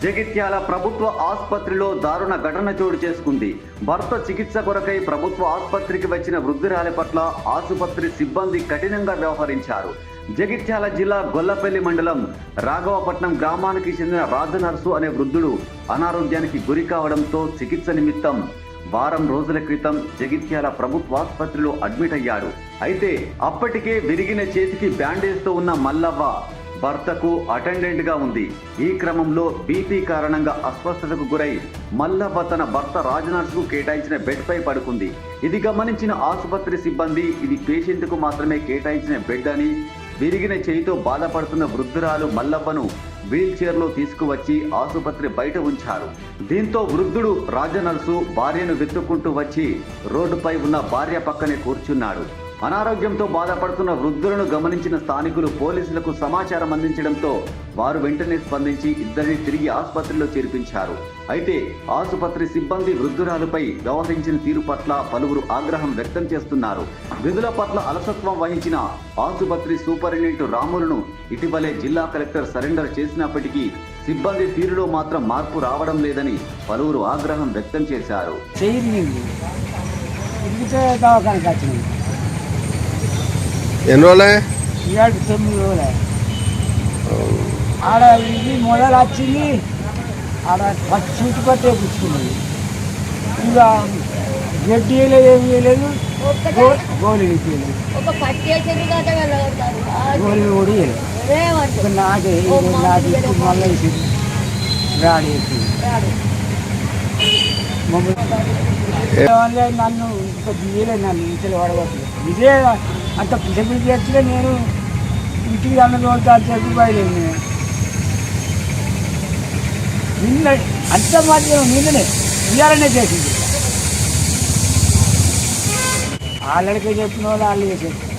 జగిత్యాల ప్రభుత్వ ఆసుపత్రిలో దారుణ ఘటన చోటు చేసుకుంది. భర్త చికిత్స కొరకై ప్రభుత్వ ఆసుపత్రికి వచ్చిన వృద్ధురాలి పట్ల ఆసుపత్రి సిబ్బంది కఠినంగా వ్యవహరించారు. జగిత్యాల జిల్లా గొల్లపల్లి మండలం రాఘవపట్నం గ్రామానికి చెందిన రాజనర్సు అనే వృద్ధుడు అనారోగ్యానికి గురి కావడంతో చికిత్స నిమిత్తం వారం రోజుల క్రితం జగిత్యాల ప్రభుత్వ ఆసుపత్రిలో అడ్మిట్ అయ్యాడు. అయితే అప్పటికే విరిగిన చేతికి బ్యాండేజ్తో ఉన్న మల్లవ్వ భర్తకు అటెండెంట్ గా ఉంది. ఈ క్రమంలో బీపీ కారణంగా అస్వస్థతకు గురై మల్లవ్వ తన భర్త రాజనర్సుకు కేటాయించిన బెడ్ పై పడుకుంది. ఇది గమనించిన ఆసుపత్రి సిబ్బంది ఇది పేషెంట్ కు మాత్రమే కేటాయించిన బెడ్ అని, విరిగిన చేయితో బాధపడుతున్న వృద్ధురాలు మల్లవ్వను వీల్ చైర్లో తీసుకువచ్చి ఆసుపత్రి బయట ఉంచారు. దీంతో వృద్ధుడు రాజనర్సు భార్యను వెతుక్కుంటూ వచ్చి రోడ్డుపై ఉన్న భార్య పక్కనే కూర్చున్నాడు. అనారోగ్యంతో బాధపడుతున్న వృద్ధులను గమనించిన స్థానికులు పోలీసులకు సమాచారం అందించడంతో వారు వెంటనే స్పందించి ఇద్దరిని తిరిగి ఆసుపత్రిలో చేర్పించారు. అయితే ఆసుపత్రి సిబ్బంది వృద్ధురాలుపై వ్యవహరించిన తీరు పట్ల పలువురు ఆగ్రహం వ్యక్తం చేస్తున్నారు. విధుల పట్ల అలసత్వం వహించిన ఆసుపత్రి సూపరింటెండెంట్ రాములను ఇటీవలే జిల్లా కలెక్టర్ సరెండర్ చేసినప్పటికీ సిబ్బంది తీరులో మాత్రం మార్పు రావడం లేదని పలువురు ఆగ్రహం వ్యక్తం చేశారు. ఎన్ని రోజులే? 9 రోజులే. ఆడ ఇది మొదలు వచ్చింది, ఆడ చుట్టుపట్టే కూర్చున్నది. ఇక గడ్డి వేయలేదు, ఏమి వేయలేదు, గోళీ వేయలేదు, గోళీ కూడా వేయలేదు. నాకే మళ్ళీ వేసింది, రాడి వేసింది. నన్ను ఇంకా తీయలేదు, నన్ను ఇంట్లో పడగొట్టలేదు. ఇదే అంత పిచ్చి చేస్తే నేను ఇంటికి అన్నదోతా చెప్పి బయలుదేరి నిన్న అంత మాత్రం నిన్ననే ఇయ్యాలనే చేసింది. వాళ్ళకే చెప్పిన వాళ్ళు వాళ్ళు చేసేది.